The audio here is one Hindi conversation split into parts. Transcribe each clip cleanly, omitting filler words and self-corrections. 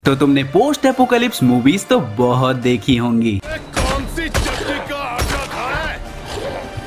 तो तुमने पोस्ट एपोकलिप्स मूवीज तो बहुत देखी होंगी, कौन सी चटनी का आटा खाए?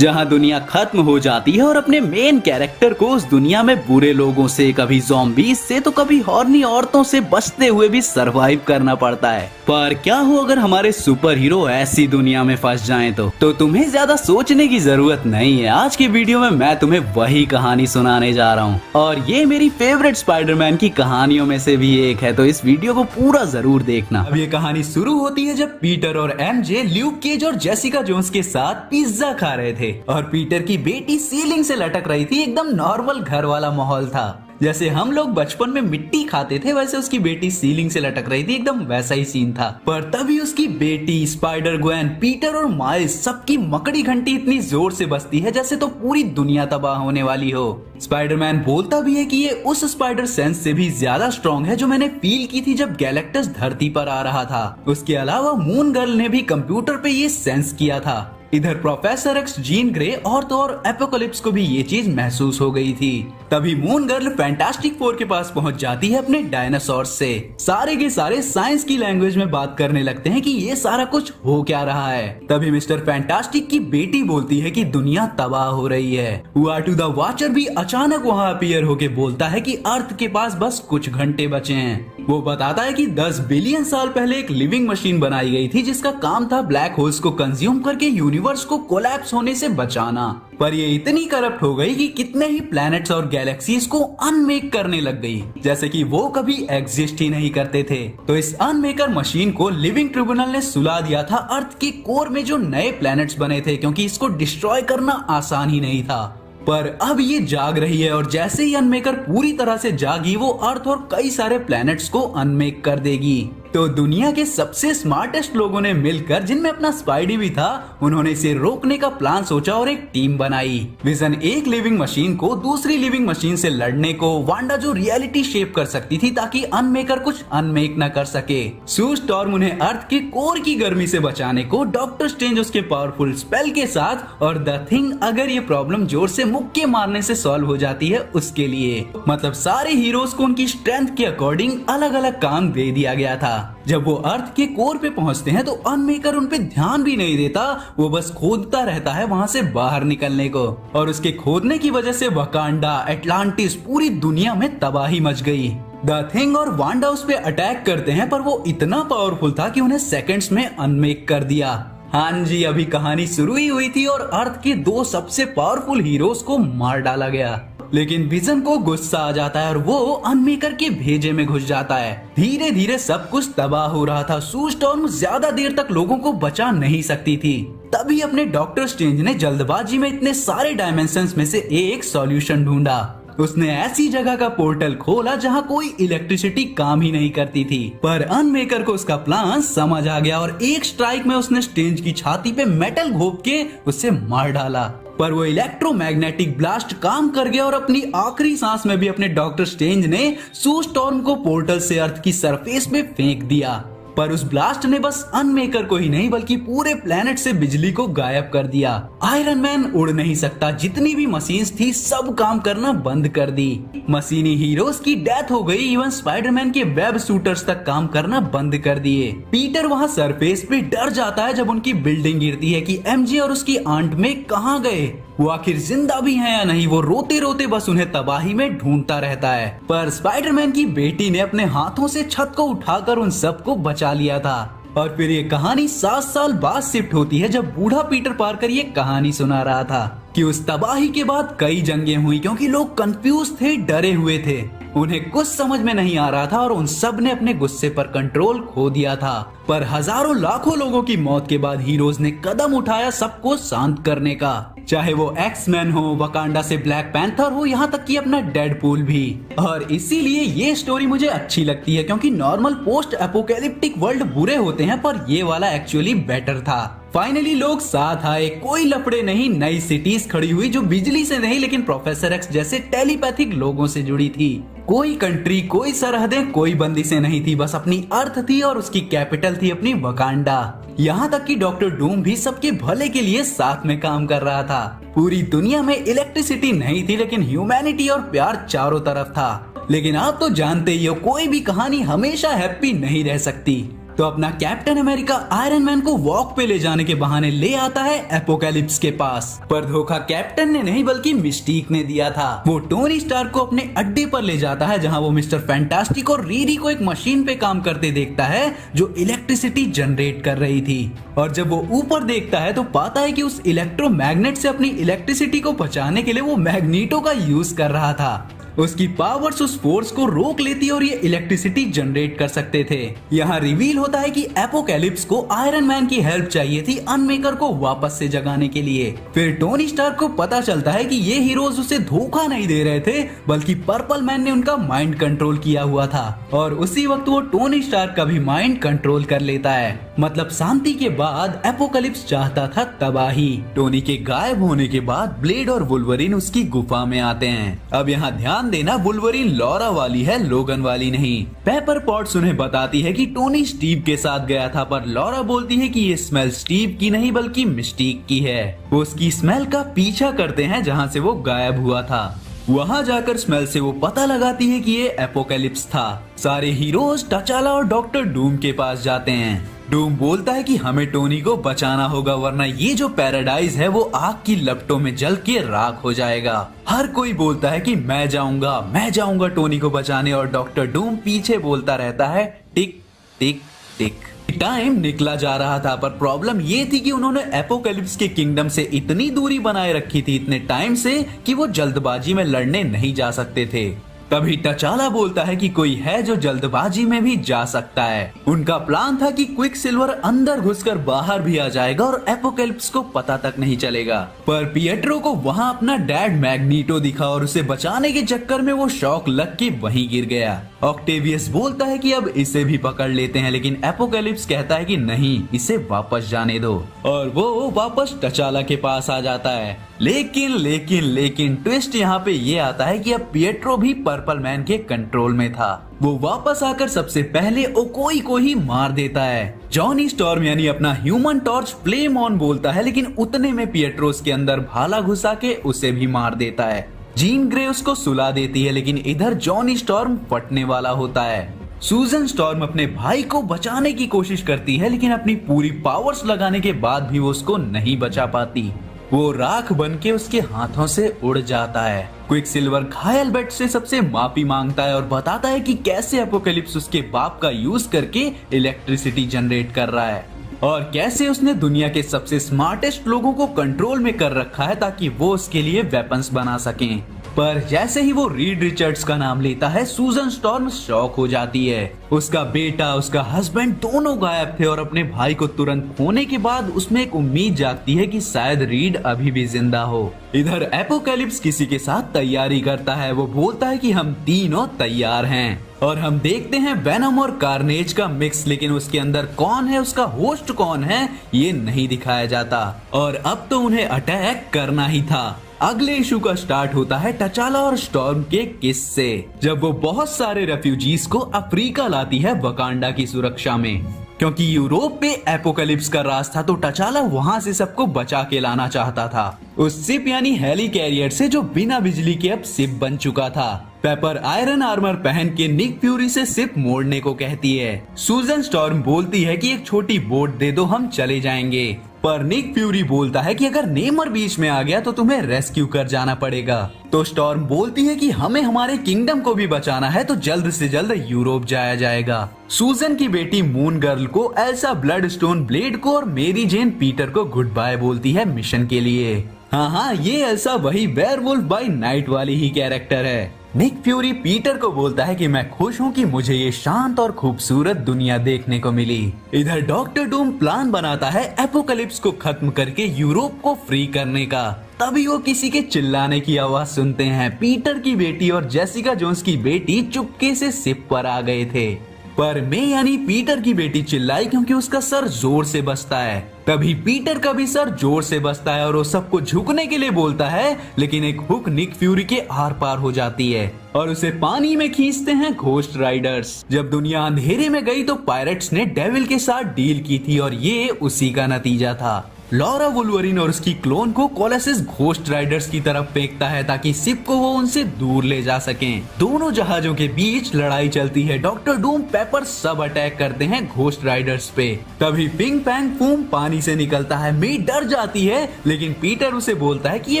जहां दुनिया खत्म हो जाती है और अपने मेन कैरेक्टर को उस दुनिया में बुरे लोगों से, कभी ज़ॉम्बीज से तो कभी हॉर्नी औरतों से बचते हुए भी सरवाइव करना पड़ता है। पर क्या हो अगर हमारे सुपर हीरो ऐसी दुनिया में फंस जाएं तो तुम्हें ज्यादा सोचने की जरूरत नहीं है। आज की वीडियो में मैं तुम्हें वही कहानी सुनाने जा रहा हूँ और ये मेरी फेवरेट स्पाइडरमैन की कहानियों में से भी एक है, तो इस वीडियो को पूरा जरूर देखना। अब ये कहानी शुरू होती है जब पीटर और एमजे ल्यूक केज और जेसिका जोन्स के साथ पिज्जा खा रहे थे और पीटर की बेटी सीलिंग से लटक रही थी। एकदम नॉर्मल घर वाला माहौल था, जैसे हम लोग बचपन में मिट्टी खाते थे वैसे उसकी बेटी सीलिंग से लटक रही थी, एकदम वैसा ही सीन था। पर तभी उसकी बेटी, स्पाइडर ग्वेन, पीटर और माइल्स सबकी मकड़ी घंटी इतनी जोर से बजती है जैसे तो पूरी दुनिया तबाह होने वाली हो। स्पाइडरमैन बोलता भी है कि ये उस स्पाइडर सेंस से भी ज्यादा स्ट्रॉन्ग है जो मैंने फील की थी जब गैलेक्टस धरती पर आ रहा था। उसके अलावा मून गर्ल ने भी कंप्यूटर पे ये सेंस किया था। इधर प्रोफेसर एक्स, जीन ग्रे और तो और एपोकलिप्स को भी ये चीज महसूस हो गई थी। तभी मून गर्ल फैंटास्टिक फोर के पास पहुंच जाती है अपने डायनासोर से। सारे के सारे साइंस की लैंग्वेज में बात करने लगते हैं कि ये सारा कुछ हो क्या रहा है। तभी मिस्टर फैंटास्टिक की बेटी बोलती है कि दुनिया तबाह हो रही है। वाटू द वॉचर भी अचानक वहाँ अपीयर होके बोलता है कि अर्थ के पास बस कुछ घंटे बचे हैं। वो बताता है कि 10 बिलियन साल पहले एक लिविंग मशीन बनाई गई थी जिसका काम था ब्लैक होल्स को कंज्यूम करके यूनिवर्स को कोलैप्स होने से बचाना। पर ये इतनी करप्ट हो गई कि कितने ही प्लैनेट्स और गैलेक्सीज को अनमेक करने लग गई, जैसे कि वो कभी एग्जिस्ट ही नहीं करते थे। तो इस अनमेकर मशीन को लिविंग ट्रिब्यूनल ने सुला दिया था अर्थ के कोर में जो नए प्लैनेट्स बने थे, क्योंकि इसको डिस्ट्रॉय करना आसान ही नहीं था। पर अब ये जाग रही है और जैसे ही अनमेकर पूरी तरह से जागी वो अर्थ और कई सारे प्लैनेट्स को अनमेक कर देगी। तो दुनिया के सबसे स्मार्टेस्ट लोगों ने मिलकर, जिनमें अपना स्पाइडी भी था, उन्होंने इसे रोकने का प्लान सोचा और एक टीम बनाई। विजन एक लिविंग मशीन को दूसरी लिविंग मशीन से लड़ने को, वांडा जो रियलिटी शेप कर सकती थी ताकि अनमेकर कुछ अनमेक न कर सके, सू स्टॉर्म उन्हें अर्थ के कोर की गर्मी से बचाने को, डॉक्टर स्ट्रेंज उसके पावरफुल स्पेल के साथ, और द थिंग अगर ये प्रॉब्लम जोर से मुक्के मारने से सॉल्व हो जाती है उसके लिए। मतलब सारे हीरोज को उनकी स्ट्रेंथ के अकॉर्डिंग अलग अलग काम दे दिया गया था। जब वो अर्थ के कोर पे पहुंचते हैं तो अनमेकर उन पे ध्यान भी नहीं देता, वो बस खोदता रहता है वहां से बाहर निकलने को। और उसके खोदने की वजह से वकांडा, एटलांटिस, पूरी दुनिया में तबाही मच गई। द थिंग और वांडा उस पे अटैक करते हैं पर वो इतना पावरफुल था कि उन्हें सेकंड्स में अनमेक कर दिया। हाँ जी, अभी कहानी शुरू ही हुई थी और अर्थ के 2 सबसे पावरफुल हीरोज को मार डाला गया। लेकिन विजन को गुस्सा आ जाता है और वो अनमेकर के भेजे में घुस जाता है। धीरे धीरे सब कुछ तबाह हो रहा था। सू स्टॉर्म ज्यादा देर तक लोगों को बचा नहीं सकती थी। तभी अपने डॉक्टर स्ट्रेंज ने जल्दबाजी में इतने सारे डायमेंशंस में से एक सॉल्यूशन ढूंढा। उसने ऐसी जगह का पोर्टल खोला जहां कोई इलेक्ट्रिसिटी काम ही नहीं करती थी। पर अनमेकर को उसका प्लान समझ आ गया और एक स्ट्राइक में उसने स्ट्रेंज की छाती पे मेटल घोंप के उसे मार डाला। पर वो इलेक्ट्रोमैग्नेटिक ब्लास्ट काम कर गया और अपनी आखिरी सांस में भी अपने डॉक्टर स्ट्रेंज ने सू स्टॉर्म को पोर्टल से अर्थ की सरफेस पे फेंक दिया। पर उस ब्लास्ट ने बस अनमेकर को ही नहीं बल्कि पूरे प्लेनेट से बिजली को गायब कर दिया। आयरन मैन उड़ नहीं सकता, जितनी भी मशीन्स थी सब काम करना बंद कर दी। मशीनी हीरोज की डेथ हो गई, इवन स्पाइडरमैन के वेब शूटर्स तक काम करना बंद कर दिए। पीटर वहाँ सरफेस पे डर जाता है जब उनकी बिल्डिंग गिरती है कि एमजे और उसकी आंट में कहाँ गए, वो आखिर जिंदा भी हैं या नहीं। वो रोते रोते बस उन्हें तबाही में ढूंढता रहता है। पर स्पाइडरमैन की बेटी ने अपने हाथों से छत को उठाकर उन सबको बचा लिया था। और फिर ये कहानी 7 साल बाद शिफ्ट होती है जब बूढ़ा पीटर पार्कर ये कहानी सुना रहा था कि उस तबाही के बाद कई जंगें हुई, क्योंकि लोग कंफ्यूज थे, डरे हुए थे, उन्हें कुछ समझ में नहीं आ रहा था और उन सब ने अपने गुस्से पर कंट्रोल खो दिया था। पर हजारों लाखों लोगों की मौत के बाद हीरोज ने कदम उठाया सबको शांत करने का, चाहे वो एक्स-मैन हो, वकांडा से ब्लैक पैंथर हो, यहाँ तक कि अपना डेडपूल भी। और इसीलिए ये स्टोरी मुझे अच्छी लगती है, क्योंकि नॉर्मल पोस्ट एपोकैलिप्टिक वर्ल्ड बुरे होते हैं पर ये वाला एक्चुअली बेटर था। फाइनली लोग साथ आए, कोई लफड़े नहीं, नई सिटीज खड़ी हुई जो बिजली से नहीं लेकिन प्रोफेसर एक्स जैसे टेलीपैथिक लोगों से जुड़ी थी। कोई कंट्री, कोई सरहदें, कोई बंदिशें नहीं थी, बस अपनी अर्थ थी और उसकी कैपिटल थी अपनी वकांडा। यहाँ तक कि डॉक्टर डूम भी सबके भले के लिए साथ में काम कर रहा था। पूरी दुनिया में इलेक्ट्रिसिटी नहीं थी लेकिन ह्यूमैनिटी और प्यार चारों तरफ था। लेकिन आप तो जानते ही हो कोई भी कहानी हमेशा हैप्पी नहीं रह सकती। तो अपना कैप्टन अमेरिका आयरन मैन को वॉक पे ले जाने के बहाने ले आता है एपोकैलिप्स के पास, पर धोखा कैप्टन ने नहीं बल्कि मिस्टीक ने दिया था। वो टोनी स्टार्क को अपने अड्डे पर ले जाता है जहां वो मिस्टर फैंटास्टिक और रीरी को एक मशीन पे काम करते देखता है जो इलेक्ट्रिसिटी जनरेट कर रही थी। और जब वो ऊपर देखता है तो पाता है कि उस इलेक्ट्रोमैग्नेट से अपनी इलेक्ट्रिसिटी को बचाने के लिए वो मैग्नीटो का यूज कर रहा था। उसकी पावर्स उस फोर्स को रोक लेती और ये इलेक्ट्रिसिटी जनरेट कर सकते थे। यहाँ रिवील होता है कि एपोकैलिप्स को आयरन मैन की हेल्प चाहिए थी अनमेकर को वापस से जगाने के लिए। फिर टोनी स्टार्क को पता चलता है कि ये हीरोज उसे धोखा नहीं दे रहे थे बल्कि पर्पल मैन ने उनका माइंड कंट्रोल किया हुआ था, और उसी वक्त वो टोनी स्टार्क का भी माइंड कंट्रोल कर लेता है। मतलब शांति के बाद एपोकैलिप्स चाहता था तबाही। टोनी के गायब होने के बाद ब्लेड और वुल्वरिन उसकी गुफा में आते हैं। अब यहाँ ध्यान देना, वुल्वरिन लॉरा वाली है, लोगन वाली नहीं। पेपर पॉट्स उन्हें बताती है कि टोनी स्टीव के साथ गया था, पर लॉरा बोलती है कि ये स्मेल स्टीव की नहीं बल्कि मिस्टीक की है। वो उसकी स्मेल का पीछा करते हैं जहाँ से वो गायब हुआ था। वहाँ जाकर स्मेल से वो पता लगाती है कि ये एपोकैलिप्स था। सारे हीरोज टचाला और डॉक्टर डूम के पास जाते हैं। डूम बोलता है कि हमें टोनी को बचाना होगा वरना ये जो पैराडाइज है वो आग की लपटों में जल के राख हो जाएगा। हर कोई बोलता है कि मैं जाऊंगा टोनी को बचाने, और डॉक्टर डूम पीछे बोलता रहता है टिक टिक टिक। टाइम निकला जा रहा था, पर प्रॉब्लम ये थी कि उन्होंने एपोकैलिप्स के किंगडम से इतनी दूरी बनाए रखी थी इतने टाइम से कि वो जल्दबाजी में लड़ने नहीं जा सकते थे। तभी टचाला बोलता है कि कोई है जो जल्दबाजी में भी जा सकता है। उनका प्लान था कि क्विक सिल्वर अंदर घुसकर बाहर भी आ जाएगा और एपोकैलिप्स को पता तक नहीं चलेगा। पर पिएट्रो को वहां अपना डैड मैग्नीटो दिखा और उसे बचाने के चक्कर में वो शॉक लग के वहीं गिर गया। ऑक्टेवियस बोलता है कि अब इसे भी पकड़ लेते हैं, लेकिन एपोकैलिप्स कहता है कि नहीं, इसे वापस जाने दो, और वो वापस टचाला के पास आ जाता है। लेकिन ट्विस्ट यहाँ पे ये आता है कि अब पिएट्रो भी पर्पल मैन के कंट्रोल में था। वो वापस आकर सबसे पहले ओकोई को ही मार देता है। जॉनी स्टॉर्म यानी अपना ह्यूमन टॉर्च फ्लेम ऑन बोलता है, लेकिन उतने में पिएट्रो उसके अंदर भाला घुसा के उसे भी मार देता है। जीन ग्रे उसको सुला देती है, लेकिन इधर जॉनी स्टॉर्म फटने वाला होता है। सूजन स्टॉर्म अपने भाई को बचाने की कोशिश करती है, लेकिन अपनी पूरी पावर्स लगाने के बाद भी वो उसको नहीं बचा पाती। वो राख बन के उसके हाथों से उड़ जाता है। क्विक सिल्वर घायल बेट से सबसे माफी मांगता है और बताता है कि कैसे एपोकैलिप्स उसके बाप का यूज करके इलेक्ट्रिसिटी जनरेट कर रहा है और कैसे उसने दुनिया के सबसे स्मार्टेस्ट लोगों को कंट्रोल में कर रखा है ताकि वो उसके लिए वेपन्स बना सकें। पर जैसे ही वो रीड रिचर्ड्स का नाम लेता है, सूजन स्टॉर्म शॉक हो जाती है। उसका बेटा, उसका हस्बैंड दोनों गायब थे और अपने भाई को तुरंत खोने के बाद उसमें एक उम्मीद जागती है कि शायद रीड अभी भी जिंदा हो। इधर एपोकैलिप्स किसी के साथ तैयारी करता है। वो बोलता है कि हम तीनों तैयार हैं और हम देखते हैं वेनम और कार्नेज का मिक्स, लेकिन उसके अंदर कौन है, उसका होस्ट कौन है, ये नहीं दिखाया जाता। और अब तो उन्हें अटैक करना ही था। अगले इशू का स्टार्ट होता है टचाला और स्टॉर्म के किस से, जब वो बहुत सारे रेफ्यूजीज को अफ्रीका लाती है वकांडा की सुरक्षा में। क्योंकि यूरोप पे एपोकैलिप्स का राज था तो टचाला वहां से सबको बचा के लाना चाहता था, उस शिप यानी हेली कैरियर से जो बिना बिजली के अब शिप बन चुका था। पेपर आयरन आर्मर पहन के निक फ्यूरी से शिप मोड़ने को कहती है। सूजन स्टॉर्म बोलती है कि एक छोटी बोट दे दो, हम चले जाएंगे। पर निक फ्यूरी बोलता है कि अगर नेमर बीच में आ गया तो तुम्हें रेस्क्यू कर जाना पड़ेगा। तो स्टॉर्म बोलती है कि हमें हमारे किंगडम को भी बचाना है तो जल्द से जल्द यूरोप जाया जाएगा। सूजन की बेटी मून गर्ल को एल्सा ब्लडस्टोन ब्लेड को और मेरी जेन पीटर को गुड बाय बोलती है मिशन के लिए। हाँ, ये एल्सा वही वेयरवुल्फ बाय नाइट वाली ही कैरेक्टर है। निक फ्यूरी पीटर को बोलता है कि मैं खुश हूँ कि मुझे ये शांत और खूबसूरत दुनिया देखने को मिली। इधर डॉक्टर डूम प्लान बनाता है एपोकैलिप्स को खत्म करके यूरोप को फ्री करने का। तभी वो किसी के चिल्लाने की आवाज सुनते हैं। पीटर की बेटी और जेसिका जोन्स की बेटी चुपके से शिप पर आ गए थे। पर मे यानी पीटर की बेटी चिल्लाई क्योंकि उसका सर जोर से बजता है। तभी पीटर का भी सर जोर से बजता है और वो सबको झुकने के लिए बोलता है, लेकिन एक हुक निक फ्यूरी के आर पार हो जाती है और उसे पानी में खींचते हैं घोस्ट राइडर्स। जब दुनिया अंधेरे में गई तो पायरेट्स ने डेविल के साथ डील की थी और ये उसी का नतीजा था। लॉरा वुल्वरीन और उसकी क्लोन को कोलोसस घोस्ट राइडर्स की तरफ फेंकता है ताकि शिप को वो उनसे दूर ले जा सकें। दोनों जहाजों के बीच लड़ाई चलती है। डॉक्टर डूम, पेपर सब अटैक करते हैं घोस्ट राइडर्स पे। तभी पिंग पैंग फूम पानी से निकलता है। मी डर जाती है, लेकिन पीटर उसे बोलता है कि ये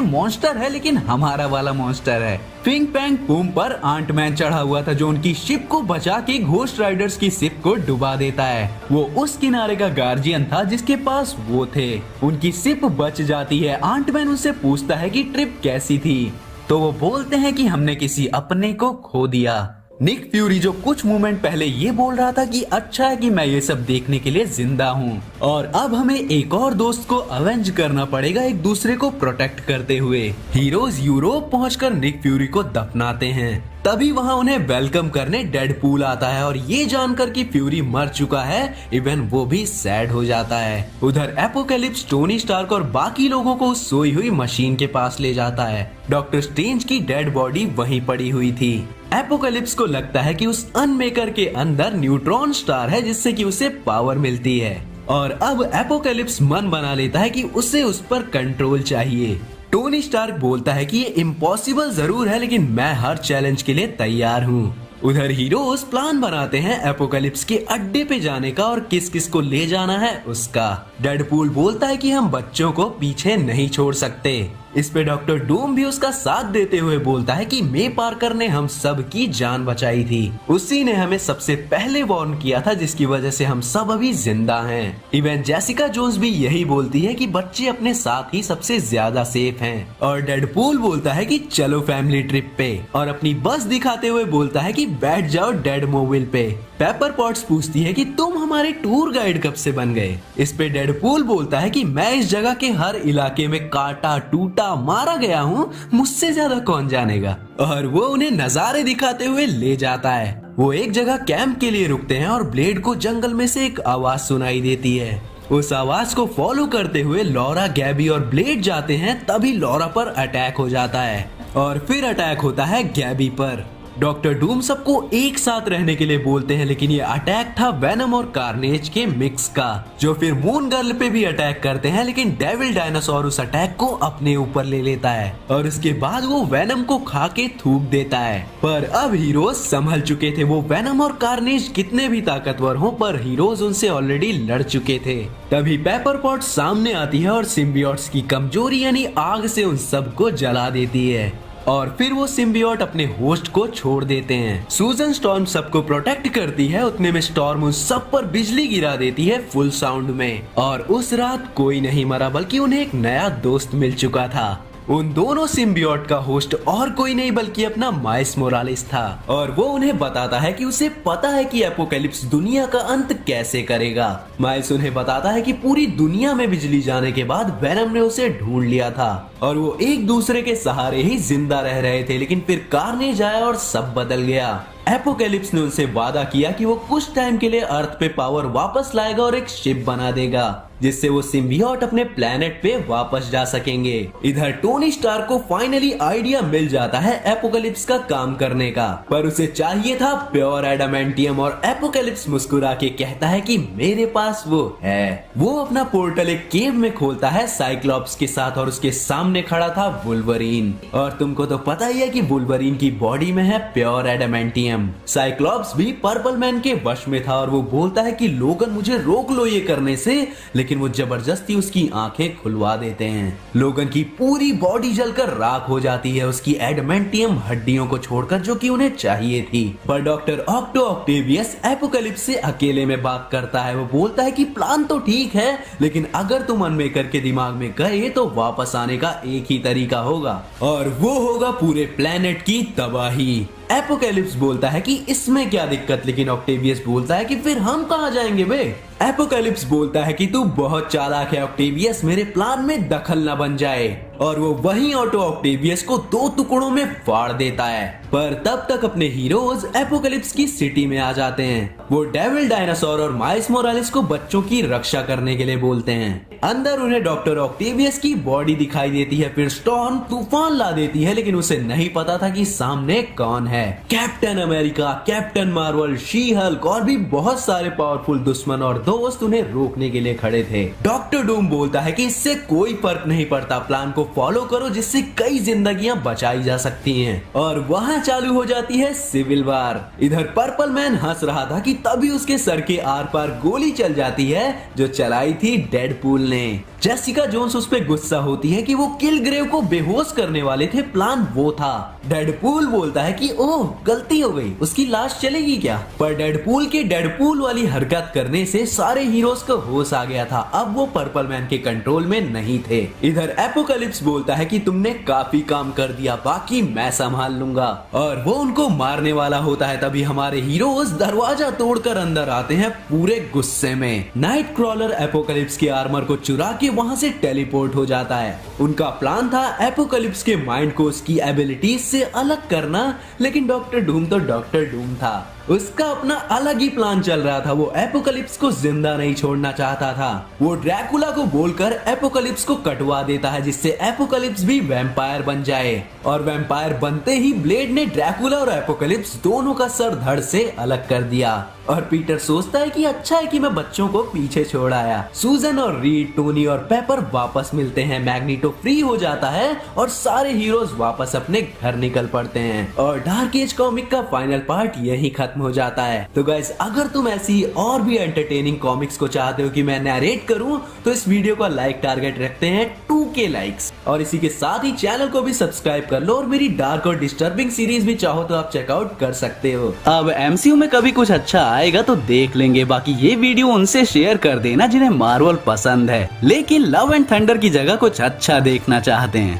मॉन्स्टर है, लेकिन हमारा वाला मॉन्स्टर है। पिंग पैंग फूम पर आंट मैन चढ़ा हुआ था जो उनकी शिप को बचा के घोस्ट राइडर्स की शिप को डुबा देता है। वो उस किनारे का गार्जियन था जिसके पास वो थे। उनकी शिप बच जाती है। आंट मैन उनसे पूछता है कि ट्रिप कैसी थी, तो वो बोलते हैं कि हमने किसी अपने को खो दिया। निक फ्यूरी जो कुछ मोमेंट पहले ये बोल रहा था कि अच्छा है कि मैं ये सब देखने के लिए जिंदा हूँ और अब हमें एक और दोस्त को अवेंज करना पड़ेगा एक दूसरे को प्रोटेक्ट करते हुए। हीरोज यूरोप पहुंचकर निक फ्यूरी को दफनाते हैं। तभी वहां उन्हें वेलकम करने डेडपूल आता है और ये जानकर कि फ्यूरी मर चुका है, इवन वो भी सैड हो जाता है। उधर एपोकैलिप्स टोनी स्टार्क और बाकी लोगों को सोई हुई मशीन के पास ले जाता है। डॉक्टर स्ट्रेंज की डेड बॉडी वहीं पड़ी हुई थी। एपोकैलिप्स को लगता है कि उस अनमेकर के अंदर न्यूट्रॉन स्टार है जिससे कि उसे पावर मिलती है और अब एपोकैलिप्स मन बना लेता है कि उसे उस पर कंट्रोल चाहिए। टोनी स्टार्क बोलता है कि ये इम्पॉसिबल जरूर है, लेकिन मैं हर चैलेंज के लिए तैयार हूँ। उधर हीरोज प्लान बनाते हैं एपोकैलिप्स के अड्डे पे जाने का और किस किस को ले जाना है उसका। डेडपूल बोलता है कि हम बच्चों को पीछे नहीं छोड़ सकते। इस पे डॉक्टर डूम भी उसका साथ देते हुए बोलता है कि मे पार्कर ने हम सब की जान बचाई थी। उसी ने हमें सबसे पहले वार्न किया था, जिसकी वजह से हम सब अभी जिंदा हैं। इवन जेसिका जोन्स भी यही बोलती है कि बच्चे अपने साथ ही सबसे ज्यादा सेफ हैं। और डेडपूल बोलता है कि चलो फैमिली ट्रिप पे, और अपनी बस दिखाते हुए बोलता है कि बैठ जाओ डेड मोबिल पे। पेपर पॉट्स पूछती है कि तुम हमारे टूर गाइड कब से बन गए। इस पे डेडपूल बोलता है कि मैं इस जगह के हर इलाके में काटा टूटा मारा गया हूँ, मुझसे ज्यादा कौन जानेगा। और वो उन्हें नजारे दिखाते हुए ले जाता है। वो एक जगह कैंप के लिए रुकते हैं और ब्लेड को जंगल में से एक आवाज सुनाई देती है। उस आवाज को फॉलो करते हुए लॉरा, गैबी और ब्लेड जाते हैं। तभी लॉरा पर अटैक हो जाता है और फिर अटैक होता है गैबी पर। डॉक्टर डूम सबको एक साथ रहने के लिए बोलते हैं, लेकिन ये अटैक था वेनम और कार्नेज के मिक्स का, जो फिर मून गर्ल पे भी अटैक करते हैं। लेकिन डेविल डायनासोर उस अटैक को अपने ऊपर ले लेता है और उसके बाद वो वेनम को खा के थूक देता है। पर अब हीरोज संभल चुके थे। वो वेनम और कार्नेज कितने भी ताकतवर हों, पर हीरोज उनसे ऑलरेडी लड़ चुके थे। तभी पेपर पॉट सामने आती है और सिम्बियोट्स की कमजोरी यानी आग से उन सबको जला देती है और फिर वो सिम्बियोट अपने होस्ट को छोड़ देते हैं। सूजन स्टॉर्म सबको प्रोटेक्ट करती है। उतने में स्टॉर्म उन सब पर बिजली गिरा देती है फुल साउंड में, और उस रात कोई नहीं मरा, बल्कि उन्हें एक नया दोस्त मिल चुका था। उन दोनों सिम्बियोट का होस्ट और कोई नहीं बल्कि अपना माइल्स मोरालेस था, और वो उन्हें बताता है कि उसे पता है कि एपोकैलिप्स दुनिया का अंत कैसे करेगा। माइल्स उन्हें बताता है कि पूरी दुनिया में बिजली जाने के बाद वेनम ने उसे ढूंढ लिया था और वो एक दूसरे के सहारे ही जिंदा रह रहे थे। लेकिन फिर कार्नेज आया और सब बदल गया। एपोकैलिप्स ने उनसे वादा किया कि वो कुछ टाइम के लिए अर्थ पे पावर वापस लाएगा और एक शिप बना देगा, जिससे वो सिम्बियोट अपने प्लेनेट पे वापस जा सकेंगे। इधर टोनी स्टार्क को फाइनली आइडिया मिल जाता है एपोकैलिप्स का काम करने का, पर उसे चाहिए था प्योर एडामेंटियम। और एपोकैलिप्स मुस्कुरा के कहता है कि मेरे पास वो है। वो अपना पोर्टल एक केव में खोलता है साइक्लॉप्स के साथ, और उसके सामने खड़ा था वुल्वरीन। और तुमको तो पता ही है कि वुल्वरीन की बॉडी में है प्योर एडामेंटियम। साइक्लॉप्स भी पर्पल मैन के वश में था और वो बोलता है कि लोगन मुझे रोक लो ये करने से, लेकिन वो जबरदस्ती उसकी आंखें खुलवा देते हैं। लोगन की पूरी बॉडी जलकर राख हो जाती है, उसकी एडामेंटियम हड्डियों को छोड़कर, जो कि उन्हें चाहिए थी। पर डॉक्टर ऑक्टो ऑक्टेवियस एपोकैलिप्स से अकेले में बात करता है। वो बोलता है कि प्लान तो ठीक है, लेकिन अगर तुम अनमेकर के दिमाग में गए तो वापस आने का एक ही तरीका होगा, और वो होगा पूरे प्लेनेट की तबाही। एपोकैलिप्स बोलता है कि इसमें क्या दिक्कत, लेकिन ऑक्टेवियस बोलता है कि फिर हम कहाँ जाएंगे बे। एपोकैलिप्स बोलता है कि तू बहुत चालाक है ऑक्टेवियस, मेरे प्लान में दखल न बन जाए। और वो वहीं ऑटो ऑक्टेवियस को 2 टुकड़ों में फाड़ देता है। पर तब तक अपने हीरोज एपोकलिप्स की सिटी में आ जाते हैं। वो डेविल डायनासोर और माइल्स मोरालेस को बच्चों की रक्षा करने के लिए बोलते हैं। अंदर उन्हें डॉक्टर ऑक्टेवियस की बॉडी दिखाई देती है। फिर स्टॉर्म तूफान ला देती है, लेकिन उसे नहीं पता था कि सामने कौन है। Captain America, captain Marvel, she Hulk और भी बहुत सारे पावरफुल दुश्मन और दोस्त उन्हें रोकने के लिए खड़े थे। डॉक्टर डूम बोलता है कि इससे कोई फर्क नहीं पड़ता, प्लान को फॉलो करो जिससे कई जिंदगियां बचाई जा सकती हैं। और वहां चालू हो जाती है सिविल वार। इधर पर्पल मैन हंस रहा था कि तभी उसके सर के आर पार गोली चल जाती है जो चलाई थी डेडपूल ने। जेसिका जोन्स उस पे गुस्सा होती है कि वो किलग्रेव को बेहोश करने वाले थे, प्लान वो था। डेडपूल बोलता है कि ओह गलती हो गई, उसकी लाश चलेगी क्या? पर डेडपूल के डेडपूल वाली हरकत करने से सारे हीरोज को होश आ गया था। अब वो पर्पल मैन के कंट्रोल में नहीं थे। इधर एपोकलिप्स बोलता है कि तुमने काफी काम कर दिया, बाकी मैं संभाल लूंगा। और वो उनको मारने वाला होता है। तभी हमारे हीरोज दरवाजा तोड़कर अंदर आते हैं पूरे गुस्से में। नाइट क्रॉलर एपोकलिप्स के आर्मर को चुरा के वहां से टेलीपोर्ट हो जाता है। उनका प्लान था एपोकलिप्स के माइंड को उसकी एबिलिटीज से अलग करना, लेकिन डॉक्टर डूम तो डॉक्टर डूम था। उसका अपना अलग ही प्लान चल रहा था। वो एपोकलिप्स को जिंदा नहीं छोड़ना चाहता था। वो ड्रैकुला को बोलकर एपोकलिप्स को कटवा देता है, जिससे एपोकलिप्स भी वैम्पायर बन जाए। और वैम्पायर बनते ही ब्लेड ने ड्रैकुला और एपोकलिप्स दोनों का सर धड़ से अलग कर दिया। और पीटर सोचता है कि अच्छा है कि मैं बच्चों को पीछे छोड़ आया। सूजन और रीड, टोनी और पेपर वापस मिलते हैं। मैग्नीटो फ्री हो जाता है और सारे हीरोज वापस अपने घर निकल पड़ते हैं। और डार्क एज कॉमिक का फाइनल पार्ट यही खत्म हो जाता है। तो गाइस, अगर तुम ऐसी और भी एंटरटेनिंग कॉमिक्स को चाहते हो कि मैं नैरेट करूं, तो इस वीडियो का लाइक टारगेट रखते हैं 2K लाइक्स। और इसी के साथ ही चैनल को भी सब्सक्राइब कर लो। और मेरी डार्क और डिस्टर्बिंग सीरीज भी चाहो तो आप चेकआउट कर सकते हो। अब MCU में कभी कुछ अच्छा आएगा तो देख लेंगे। बाकी ये वीडियो उनसे शेयर कर देना जिन्हें मार्वल पसंद है, लेकिन लव एंड थंडर की जगह कुछ अच्छा देखना चाहते हैं।